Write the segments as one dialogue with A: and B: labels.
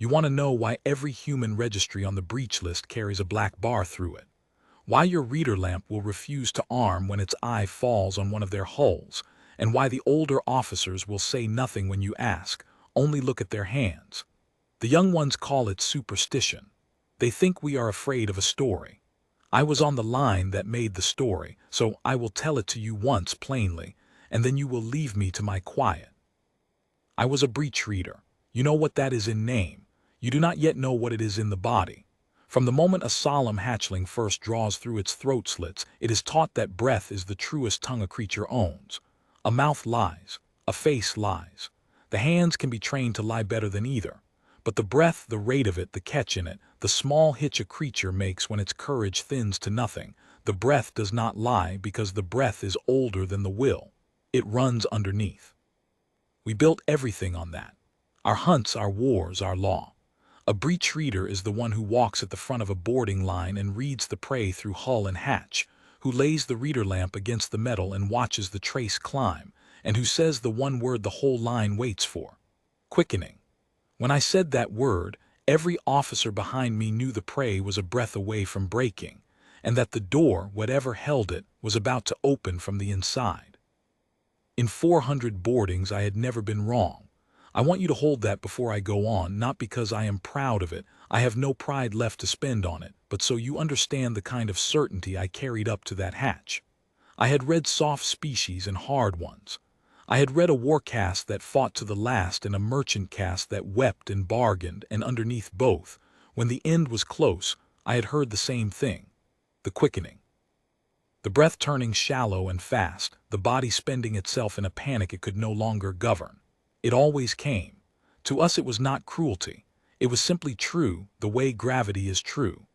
A: You want to know why every human registry on the breach list carries a black bar through it, why your reader lamp will refuse to arm when its eye falls on one of their hulls, and why the older officers will say nothing when you ask, only look at their hands. The young ones call it superstition. They think we are afraid of a story. I was on the line that made the story, so I will tell it to you once plainly, and then you will leave me to my quiet. I was a breech reader. You know what that is in name. You do not yet know what it is in the body. From the moment a solemn hatchling first draws through its throat slits, it is taught that breath is the truest tongue a creature owns. A mouth lies. A face lies. The hands can be trained to lie better than either. But the breath, the rate of it, the catch in it, the small hitch a creature makes when its courage thins to nothing, the breath does not lie because the breath is older than the will. It runs underneath. We built everything on that. Our hunts, our wars, our law. A breech reader is the one who walks at the front of a boarding line and reads the prey through hull and hatch, who lays the reader lamp against the metal and watches the trace climb, and who says the one word the whole line waits for: quickening. When I said that word, every officer behind me knew the prey was a breath away from breaking, and that the door, whatever held it, was about to open from the inside. In 400 boardings I had never been wrong. I want you to hold that before I go on, not because I am proud of it, I have no pride left to spend on it, but so you understand the kind of certainty I carried up to that hatch. I had read soft species and hard ones. I had read a war caste that fought to the last and a merchant caste that wept and bargained, and underneath both, when the end was close, I had heard the same thing: the quickening. The breath turning shallow and fast, the body spending itself in a panic it could no longer govern. It always came. To us it was not cruelty. It was simply true, the way gravity is true.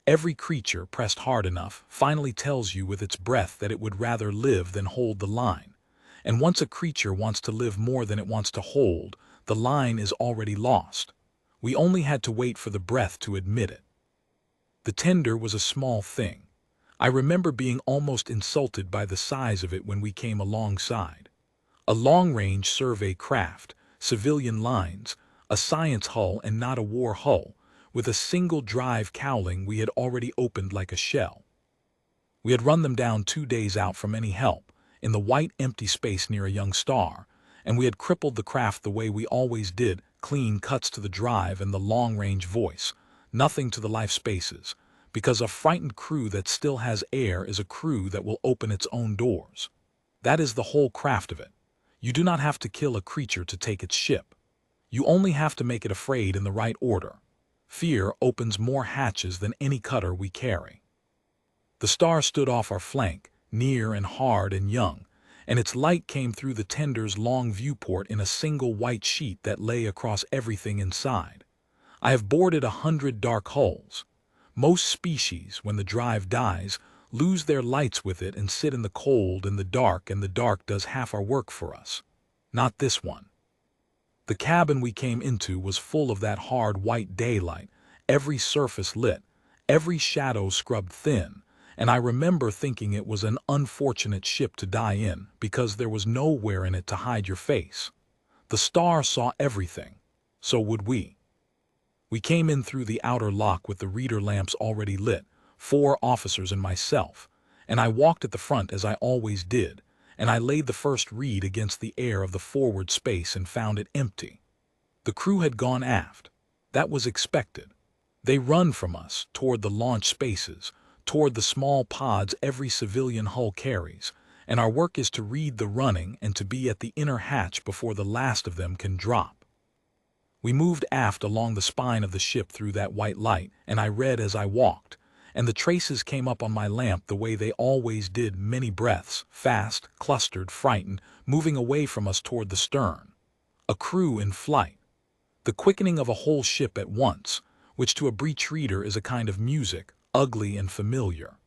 A: Every creature, pressed hard enough, finally tells you with its breath that it would rather live than hold the line. And once a creature wants to live more than it wants to hold, the line is already lost. We only had to wait for the breath to admit it. The tender was a small thing. I remember being almost insulted by the size of it when we came alongside. A long-range survey craft, civilian lines, a science hull and not a war hull, with a single drive cowling we had already opened like a shell. We had run them down 2 days out from any help, in the white empty space near a young star, and we had crippled the craft the way we always did: clean cuts to the drive and the long-range voice, nothing to the life spaces, because a frightened crew that still has air is a crew that will open its own doors. That is the whole craft of it. You do not have to kill a creature to take its ship. You only have to make it afraid in the right order. Fear opens more hatches than any cutter we carry. The star stood off our flank, near and hard and young, and its light came through the tender's long viewport in a single white sheet that lay across everything inside. I have boarded 100 dark hulls. Most species, when the drive dies, lose their lights with it and sit in the cold and the dark does half our work for us. Not this one. The cabin we came into was full of that hard white daylight, every surface lit, every shadow scrubbed thin, and I remember thinking it was an unfortunate ship to die in because there was nowhere in it to hide your face. The star saw everything. So would we. We came in through the outer lock with the reader lamps already lit, 4 officers and myself, and I walked at the front as I always did, and I laid the first read against the air of the forward space and found it empty. The crew had gone aft. That was expected. They run from us, toward the launch spaces, toward the small pods every civilian hull carries, and our work is to read the running and to be at the inner hatch before the last of them can drop. We moved aft along the spine of the ship through that white light, and I read as I walked, and the traces came up on my lamp the way they always did: many breaths, fast, clustered, frightened, moving away from us toward the stern. A crew in flight. The quickening of a whole ship at once, which to a breech reader is a kind of music, ugly and familiar.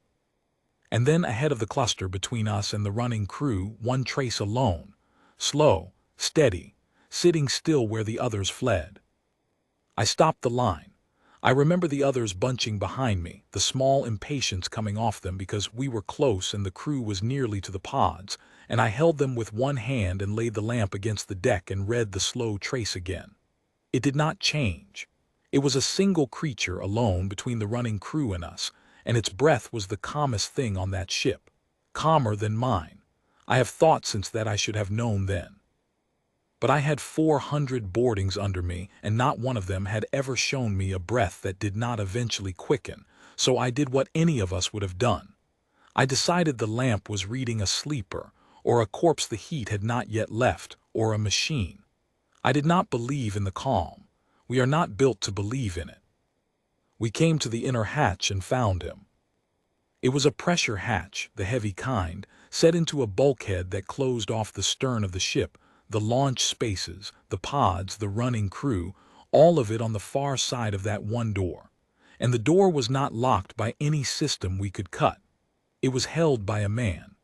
A: And then ahead of the cluster between us and the running crew, one trace alone, slow, steady, sitting still where the others fled. I stopped the line. I remember the others bunching behind me, the small impatience coming off them because we were close and the crew was nearly to the pods, and I held them with one hand and laid the lamp against the deck and read the slow trace again. It did not change. It was a single creature alone between the running crew and us, and its breath was the calmest thing on that ship. Calmer than mine. I have thought since that I should have known then. But I had 400 boardings under me, and not one of them had ever shown me a breath that did not eventually quicken, so I did what any of us would have done. I decided the lamp was reading a sleeper, or a corpse the heat had not yet left, or a machine. I did not believe in the calm. We are not built to believe in it. We came to the inner hatch and found him. It was a pressure hatch, the heavy kind, set into a bulkhead that closed off the stern of the ship, the launch spaces, the pods, the running crew, all of it on the far side of that one door. And the door was not locked by any system we could cut. It was held by a man.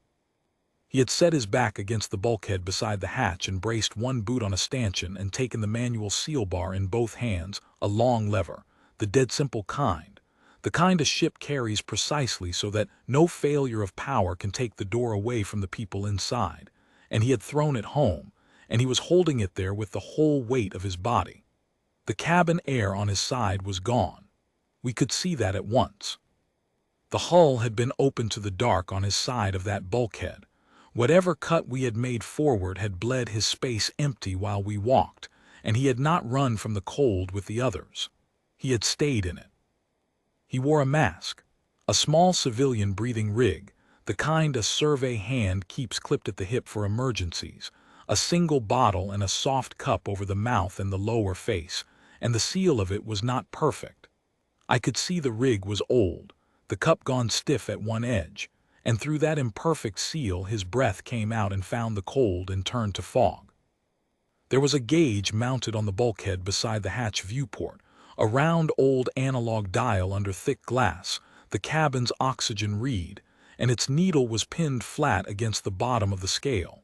A: He had set his back against the bulkhead beside the hatch and braced one boot on a stanchion and taken the manual seal bar in both hands, a long lever, the dead simple kind, the kind a ship carries precisely so that no failure of power can take the door away from the people inside, and he had thrown it home, and he was holding it there with the whole weight of his body. The cabin air on his side was gone. We could see that at once. The hull had been open to the dark on his side of that bulkhead. Whatever cut we had made forward had bled his space empty while we walked, and he had not run from the cold with the others. He had stayed in it. He wore a mask, a small civilian breathing rig, the kind a survey hand keeps clipped at the hip for emergencies, a single bottle and a soft cup over the mouth and the lower face, and the seal of it was not perfect. I could see the rig was old, the cup gone stiff at one edge, and through that imperfect seal his breath came out and found the cold and turned to fog. There was a gauge mounted on the bulkhead beside the hatch viewport, a round old analog dial under thick glass, the cabin's oxygen read, and its needle was pinned flat against the bottom of the scale.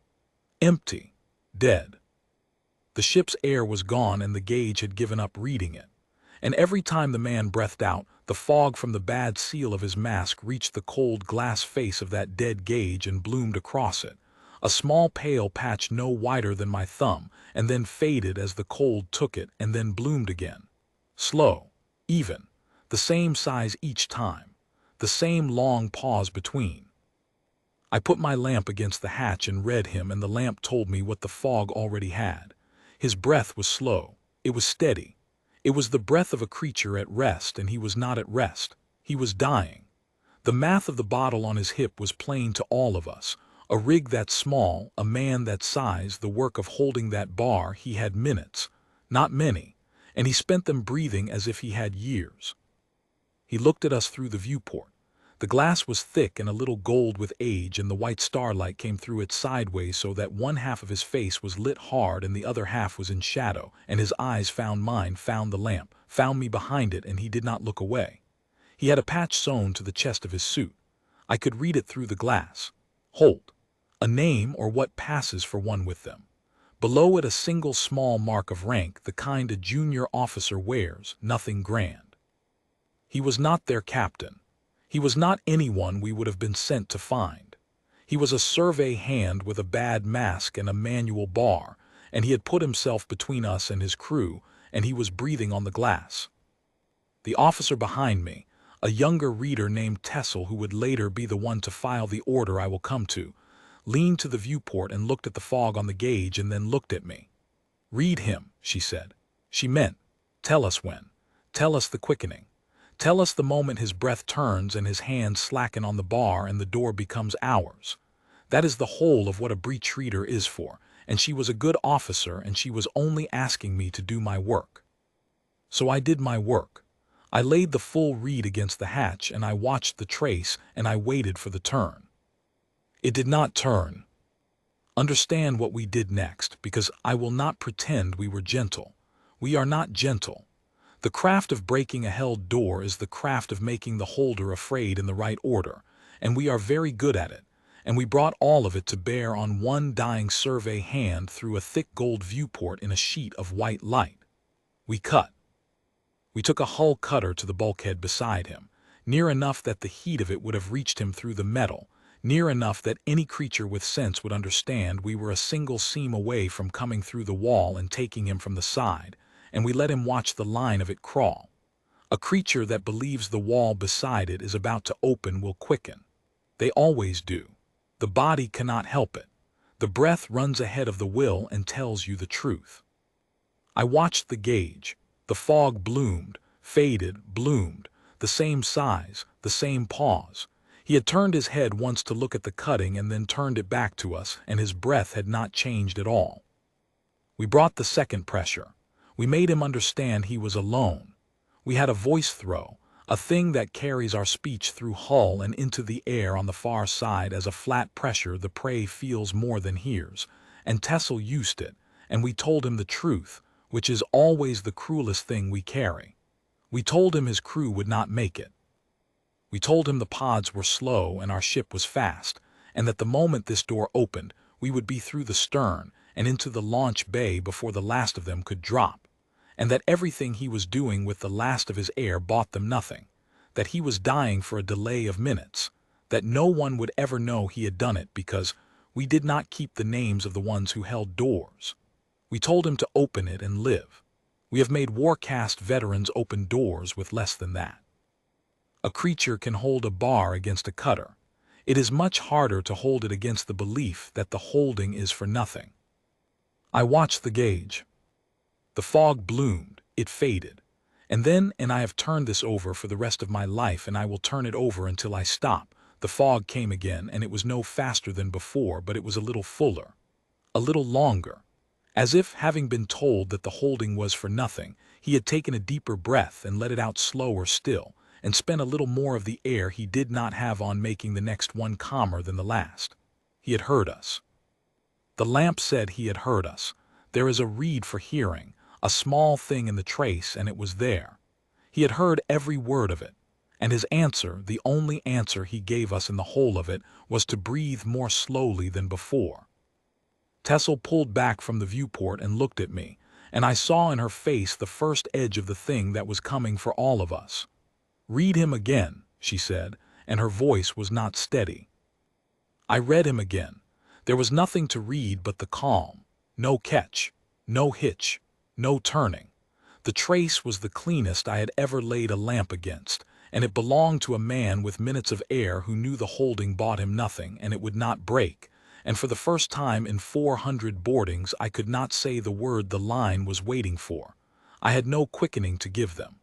A: Empty. Dead. The ship's air was gone and the gauge had given up reading it. And every time the man breathed out, the fog from the bad seal of his mask reached the cold glass face of that dead gauge and bloomed across it, a small pale patch no wider than my thumb, and then faded as the cold took it and then bloomed again. Slow, even, the same size each time, the same long pause between. I put my lamp against the hatch and read him, and the lamp told me what the fog already had. His breath was slow. It was steady. It was the breath of a creature at rest, and he was not at rest. He was dying. The math of the bottle on his hip was plain to all of us. A rig that small, a man that size, the work of holding that bar, he had minutes, not many, and he spent them breathing as if he had years. He looked at us through the viewport. The glass was thick and a little gold with age, and the white starlight came through it sideways so that one half of his face was lit hard and the other half was in shadow, and his eyes found mine, found the lamp, found me behind it, and he did not look away. He had a patch sewn to the chest of his suit. I could read it through the glass. Holt. A name or what passes for one with them. Below it a single small mark of rank, the kind a junior officer wears, nothing grand. He was not their captain. He was not anyone we would have been sent to find. He was a survey hand with a bad mask and a manual bar, and he had put himself between us and his crew, and he was breathing on the glass. The officer behind me, a younger reader named Tessel, who would later be the one to file the order I will come to, leaned to the viewport and looked at the fog on the gauge and then looked at me. "Read him," she said. She meant, tell us when. Tell us the quickening. Tell us the moment his breath turns and his hands slacken on the bar and the door becomes ours. That is the whole of what a breech reader is for, and she was a good officer, and she was only asking me to do my work. So I did my work. I laid the full read against the hatch, and I watched the trace, and I waited for the turn. It did not turn. Understand what we did next, because I will not pretend we were gentle. We are not gentle. The craft of breaking a held door is the craft of making the holder afraid in the right order, and we are very good at it, and we brought all of it to bear on one dying survey hand through a thick gold viewport in a sheet of white light. We cut. We took a hull cutter to the bulkhead beside him, near enough that the heat of it would have reached him through the metal, near enough that any creature with sense would understand we were a single seam away from coming through the wall and taking him from the side, and we let him watch the line of it crawl. A creature that believes the wall beside it is about to open will quicken. They always do. The body cannot help it. The breath runs ahead of the will and tells you the truth. I watched the gauge. The fog bloomed, faded, bloomed, the same size, the same pause. He had turned his head once to look at the cutting and then turned it back to us, and his breath had not changed at all. We brought the second pressure. We made him understand he was alone. We had a voice throw, a thing that carries our speech through hull and into the air on the far side as a flat pressure the prey feels more than hears, and Tessel used it, and we told him the truth, which is always the cruelest thing we carry. We told him his crew would not make it. We told him the pods were slow and our ship was fast, and that the moment this door opened, we would be through the stern and into the launch bay before the last of them could drop, and that everything he was doing with the last of his air bought them nothing, that he was dying for a delay of minutes, that no one would ever know he had done it because we did not keep the names of the ones who held doors. We told him to open it and live. We have made Warcast veterans open doors with less than that. A creature can hold a bar against a cutter. It is much harder to hold it against the belief that the holding is for nothing. I watched the gauge. The fog bloomed, it faded, and I have turned this over for the rest of my life, and I will turn it over until I stop. The fog came again, and it was no faster than before, but it was a little fuller, a little longer. As if, having been told that the holding was for nothing, he had taken a deeper breath and let it out slower still, and spent a little more of the air he did not have on making the next one calmer than the last. He had heard us. The lamp said he had heard us. There is a reed for hearing, a small thing in the trace, and it was there. He had heard every word of it, and his answer, the only answer he gave us in the whole of it, was to breathe more slowly than before. Tessel pulled back from the viewport and looked at me, and I saw in her face the first edge of the thing that was coming for all of us. "Read him again," she said, and her voice was not steady. I read him again. There was nothing to read but the calm. No catch, no hitch, no turning. The trace was the cleanest I had ever laid a lamp against, and it belonged to a man with minutes of air who knew the holding bought him nothing and it would not break, and for the first time in 400 boardings I could not say the word the line was waiting for. I had no quickening to give them.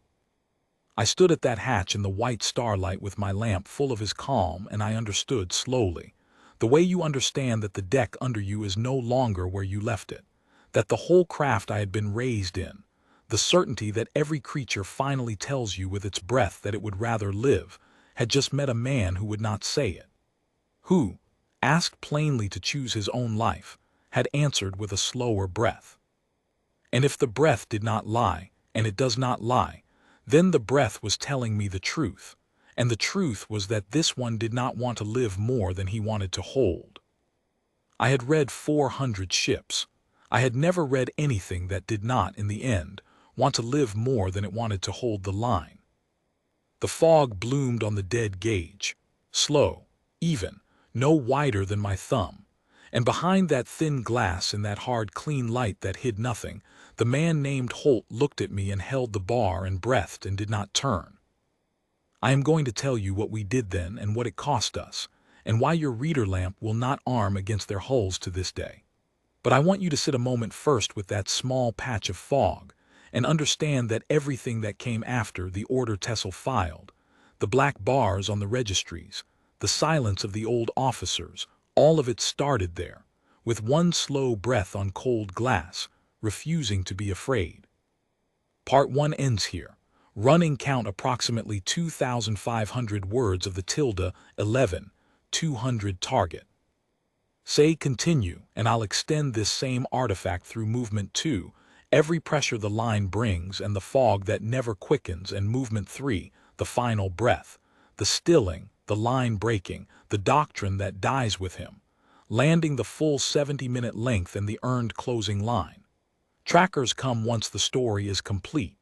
A: I stood at that hatch in the white starlight with my lamp full of his calm, and I understood slowly, the way you understand that the deck under you is no longer where you left it, that the whole craft I had been raised in, the certainty that every creature finally tells you with its breath that it would rather live, had just met a man who would not say it, who, asked plainly to choose his own life, had answered with a slower breath. And if the breath did not lie, and it does not lie, then the breath was telling me the truth, and the truth was that this one did not want to live more than he wanted to hold. I had read 400 ships. I had never read anything that did not, in the end, want to live more than it wanted to hold the line. The fog bloomed on the dead gauge, slow, even, no wider than my thumb, and behind that thin glass in that hard, clean light that hid nothing, the man named Holt looked at me and held the bar and breathed and did not turn. I am going to tell you what we did then and what it cost us, and why your reader lamp will not arm against their hulls to this day. But I want you to sit a moment first with that small patch of fog, and understand that everything that came after the order Tessel filed, the black bars on the registries, the silence of the old officers, all of it started there, with one slow breath on cold glass, refusing to be afraid. Part 1 ends here. Running count approximately 2,500 words of the tilde 11-200 target. Say continue, and I'll extend this same artifact through movement 2, every pressure the line brings and the fog that never quickens, and movement 3, the final breath, the stilling, the line breaking, the doctrine that dies with him, landing the full 70-minute length and the earned closing line. Trackers come once the story is complete.